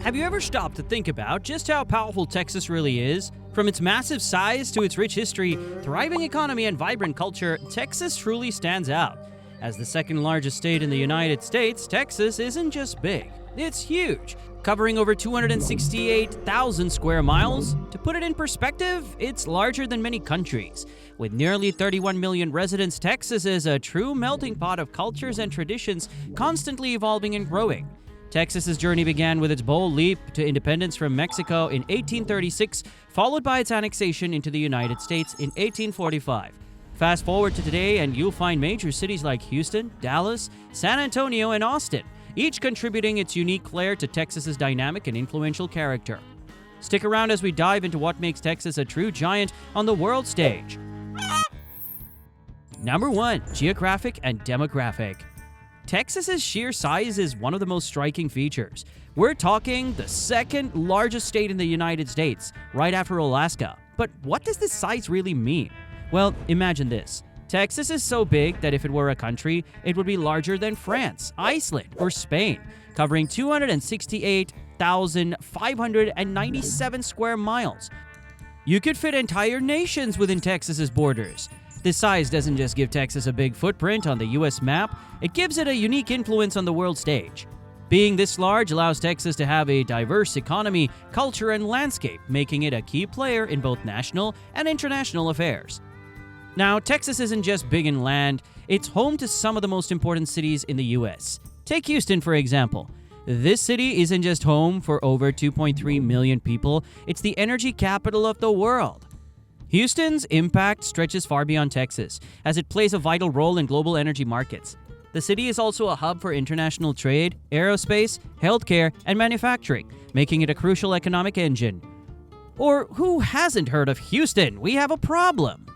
have you ever stopped to think about just how powerful Texas really is? From its massive size to its rich history, thriving economy, and vibrant culture, Texas truly stands out. As the second largest state in the United States, Texas isn't just big, it's huge, covering over 268,000 square miles. To put it in perspective, it's larger than many countries. With nearly 31 million residents, Texas is a true melting pot of cultures and traditions, constantly evolving and growing. Texas's journey began with its bold leap to independence from Mexico in 1836, followed by its annexation into the United States in 1845. Fast forward to today, and you'll find major cities like Houston, Dallas, San Antonio, and Austin, each contributing its unique flair to Texas's dynamic and influential character. Stick around as we dive into what makes Texas a true giant on the world stage. Number 1. Geographic and Demographic. Texas's sheer size is one of the most striking features. We're talking the second largest state in the United States, right after Alaska. But what does this size really mean? Well, imagine this. Texas is so big that if it were a country, it would be larger than France, Iceland, or Spain, covering 268,597 square miles. You could fit entire nations within Texas's borders. This size doesn't just give Texas a big footprint on the U.S. map, it gives it a unique influence on the world stage. Being this large allows Texas to have a diverse economy, culture, and landscape, making it a key player in both national and international affairs. Now, Texas isn't just big in land, it's home to some of the most important cities in the U.S. Take Houston, for example. This city isn't just home for over 2.3 million people, it's the energy capital of the world. Houston's impact stretches far beyond Texas, as it plays a vital role in global energy markets. The city is also a hub for international trade, aerospace, healthcare, and manufacturing, making it a crucial economic engine. Or who hasn't heard of Houston? We have a problem.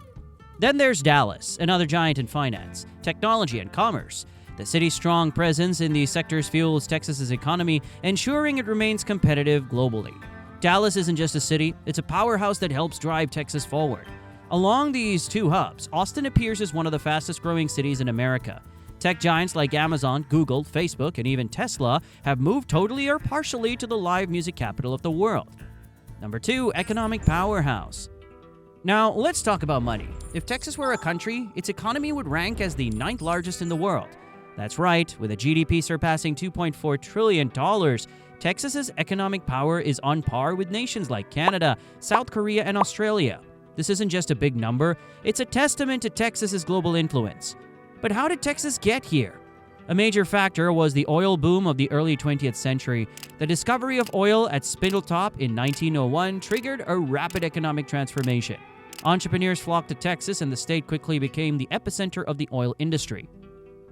Then there's Dallas, another giant in finance, technology, and commerce. The city's strong presence in these sectors fuels Texas's economy, ensuring it remains competitive globally. Dallas isn't just a city, it's a powerhouse that helps drive Texas forward. Along these two hubs, Austin appears as one of the fastest-growing cities in America. Tech giants like Amazon, Google, Facebook, and even Tesla have moved totally or partially to the live music capital of the world. Number 2. Economic powerhouse. Now, let's talk about money. If Texas were a country, its economy would rank as the 9th largest in the world. That's right, with a GDP surpassing $2.4 trillion, Texas's economic power is on par with nations like Canada, South Korea, and Australia. This isn't just a big number, it's a testament to Texas's global influence. But how did Texas get here? A major factor was the oil boom of the early 20th century. The discovery of oil at Spindletop in 1901 triggered a rapid economic transformation. Entrepreneurs flocked to Texas, and the state quickly became the epicenter of the oil industry.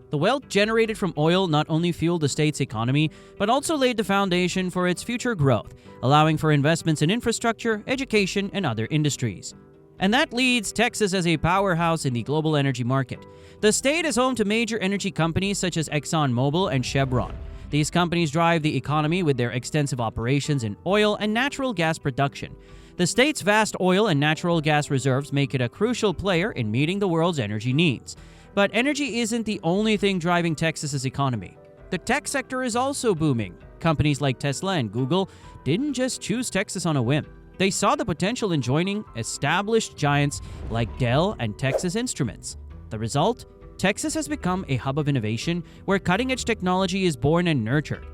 The wealth generated from oil not only fueled the state's economy, but also laid the foundation for its future growth, allowing for investments in infrastructure, education, and other industries. And that leads Texas as a powerhouse in the global energy market. The state is home to major energy companies such as ExxonMobil and Chevron. These companies drive the economy with their extensive operations in oil and natural gas production. The state's vast oil and natural gas reserves make it a crucial player in meeting the world's energy needs. But energy isn't the only thing driving Texas's economy. The tech sector is also booming. Companies like Tesla and Google didn't just choose Texas on a whim. They saw the potential in joining established giants like Dell and Texas Instruments. The result? Texas has become a hub of innovation where cutting-edge technology is born and nurtured.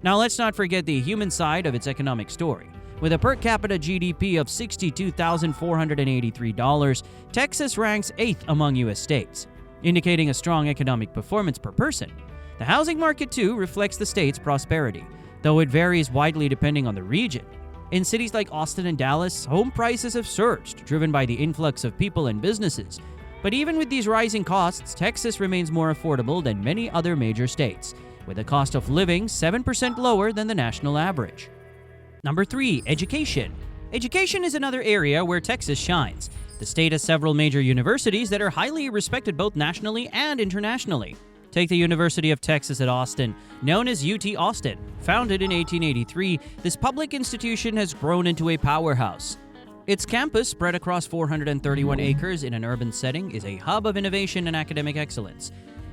Now, let's not forget the human side of its economic story. With a per capita GDP of $62,483, Texas ranks 8th among U.S. states, indicating a strong economic performance per person. The housing market, too, reflects the state's prosperity, though it varies widely depending on the region. In cities like Austin and Dallas, home prices have surged, driven by the influx of people and businesses. But even with these rising costs, Texas remains more affordable than many other major states, with a cost of living 7% lower than the national average. Number 3. Education. Education is another area where Texas shines. The state has several major universities that are highly respected both nationally and internationally. Take the University of Texas at Austin, known as UT Austin. Founded in 1883, this public institution has grown into a powerhouse. Its campus, spread across 431 acres in an urban setting, is a hub of innovation and academic excellence.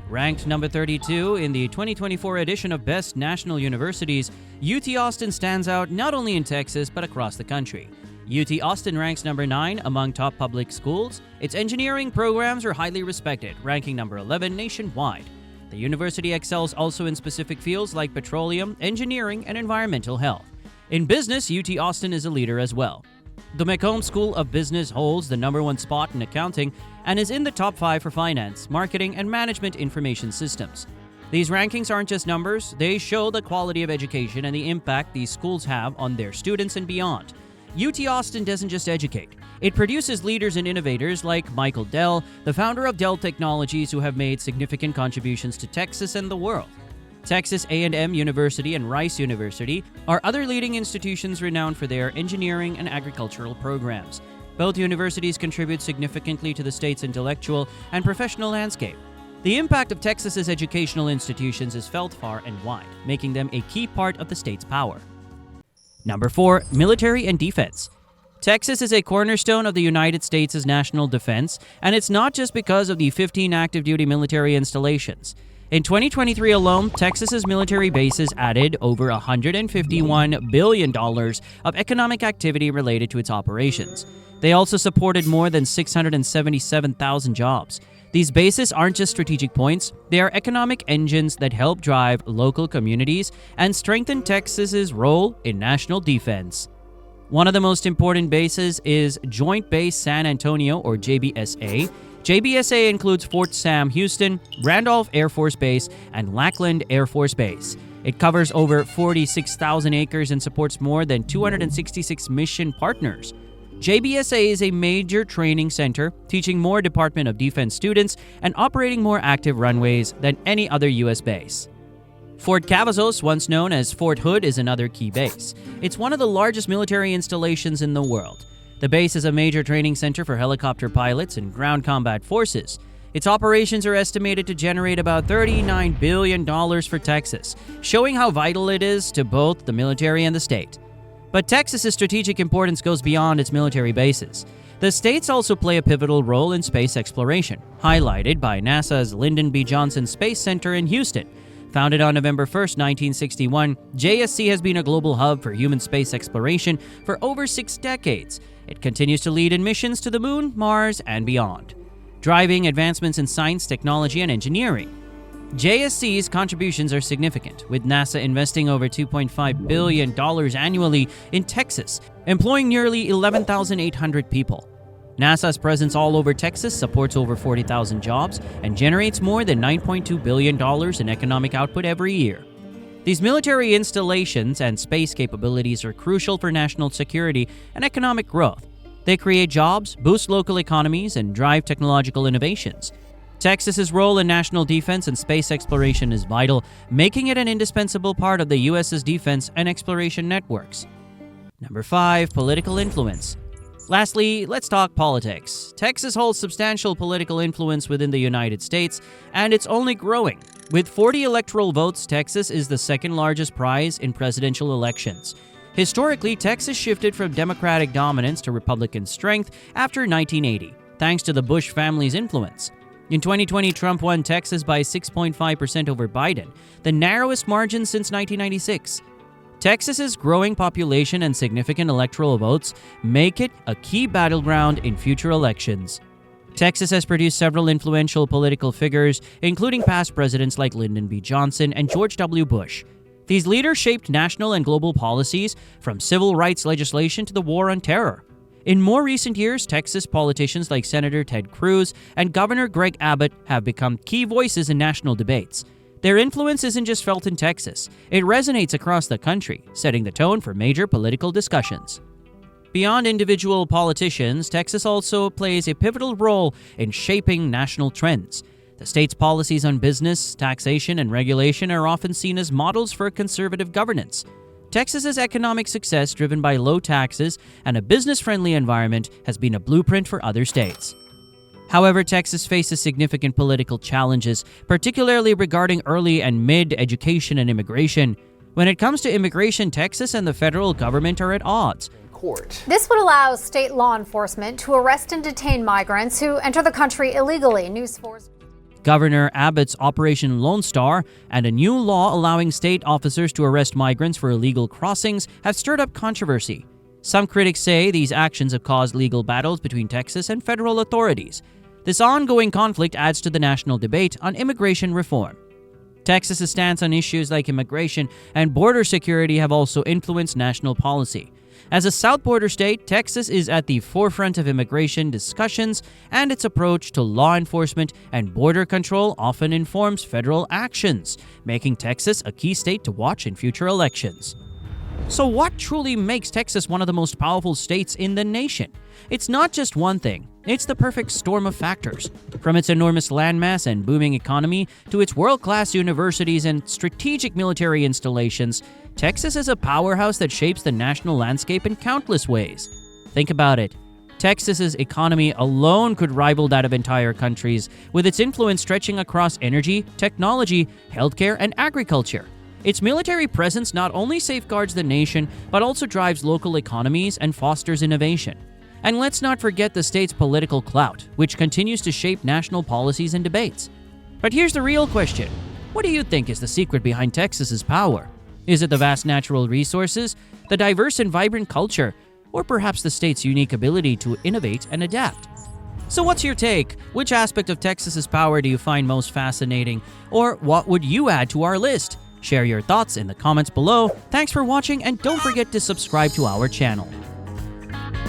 Ranked number 32 in the 2024 edition of Best National Universities, UT Austin stands out not only in Texas but across the country. UT Austin ranks number 9 among top public schools. Its engineering programs are highly respected, ranking number 11 nationwide. The university excels also in specific fields like petroleum, engineering, and environmental health. In business, UT Austin is a leader as well. The McCombs School of Business holds the number 1 spot in accounting and is in the top 5 for finance, marketing, and management information systems. These rankings aren't just numbers, they show the quality of education and the impact these schools have on their students and beyond. UT Austin doesn't just educate. It produces leaders and innovators like Michael Dell, the founder of Dell Technologies, who have made significant contributions to Texas and the world. Texas A&M University and Rice University are other leading institutions renowned for their engineering and agricultural programs. Both universities contribute significantly to the state's intellectual and professional landscape. The impact of Texas's educational institutions is felt far and wide, making them a key part of the state's power. Number 4, military and defense. Texas is a cornerstone of the United States' national defense, and it's not just because of the 15 active duty military installations. In 2023 alone, Texas's military bases added over $151 billion of economic activity related to its operations. They also supported more than 677,000 jobs. These bases aren't just strategic points, they are economic engines that help drive local communities and strengthen Texas's role in national defense. One of the most important bases is Joint Base San Antonio, or JBSA. JBSA includes Fort Sam Houston, Randolph Air Force Base, and Lackland Air Force Base. It covers over 46,000 acres and supports more than 266 mission partners. JBSA is a major training center, teaching more Department of Defense students and operating more active runways than any other U.S. base. Fort Cavazos, once known as Fort Hood, is another key base. It's one of the largest military installations in the world. The base is a major training center for helicopter pilots and ground combat forces. Its operations are estimated to generate about $39 billion for Texas, showing how vital it is to both the military and the state. But Texas's strategic importance goes beyond its military bases. The states also play a pivotal role in space exploration, highlighted by NASA's Lyndon B. Johnson Space Center in Houston. Founded on November 1, 1961, JSC has been a global hub for human space exploration for over 6 decades. It continues to lead in missions to the Moon, Mars, and beyond, driving advancements in science, technology, and engineering. JSC's contributions are significant, with NASA investing over $2.5 billion annually in Texas, employing nearly 11,800 people. NASA's presence all over Texas supports over 40,000 jobs and generates more than $9.2 billion in economic output every year. These military installations and space capabilities are crucial for national security and economic growth. They create jobs, boost local economies, and drive technological innovations. Texas's role in national defense and space exploration is vital, making it an indispensable part of the U.S.'s defense and exploration networks. Number 5, political influence. Lastly, let's talk politics. Texas holds substantial political influence within the United States, and it's only growing. With 40 electoral votes, Texas is the second largest prize in presidential elections. Historically, Texas shifted from Democratic dominance to Republican strength after 1980, thanks to the Bush family's influence. In 2020, Trump won Texas by 6.5% over Biden, the narrowest margin since 1996. Texas's growing population and significant electoral votes make it a key battleground in future elections. Texas has produced several influential political figures, including past presidents like Lyndon B. Johnson and George W. Bush. These leaders shaped national and global policies, from civil rights legislation to the war on terror. In more recent years, Texas politicians like Senator Ted Cruz and Governor Greg Abbott have become key voices in national debates. Their influence isn't just felt in Texas, it resonates across the country, setting the tone for major political discussions. Beyond individual politicians, Texas also plays a pivotal role in shaping national trends. The state's policies on business, taxation, and regulation are often seen as models for conservative governance. Texas's economic success, driven by low taxes and a business-friendly environment, has been a blueprint for other states. However, Texas faces significant political challenges, particularly regarding early and mid-education and immigration. When it comes to immigration, Texas and the federal government are at odds. This would allow state law enforcement to arrest and detain migrants who enter the country illegally. News 4's Governor Abbott's Operation Lone Star and a new law allowing state officers to arrest migrants for illegal crossings have stirred up controversy. Some critics say these actions have caused legal battles between Texas and federal authorities. This ongoing conflict adds to the national debate on immigration reform. Texas's stance on issues like immigration and border security have also influenced national policy. As a south border state, Texas is at the forefront of immigration discussions, and its approach to law enforcement and border control often informs federal actions, making Texas a key state to watch in future elections. So what truly makes Texas one of the most powerful states in the nation? It's not just one thing. It's the perfect storm of factors. From its enormous landmass and booming economy to its world-class universities and strategic military installations, Texas is a powerhouse that shapes the national landscape in countless ways. Think about it. Texas's economy alone could rival that of entire countries, with its influence stretching across energy, technology, healthcare, and agriculture. Its military presence not only safeguards the nation, but also drives local economies and fosters innovation. And let's not forget the state's political clout, which continues to shape national policies and debates. But here's the real question. What do you think is the secret behind Texas's power? Is it the vast natural resources, the diverse and vibrant culture, or perhaps the state's unique ability to innovate and adapt? So what's your take? Which aspect of Texas's power do you find most fascinating? Or what would you add to our list? Share your thoughts in the comments below. Thanks for watching, and don't forget to subscribe to our channel.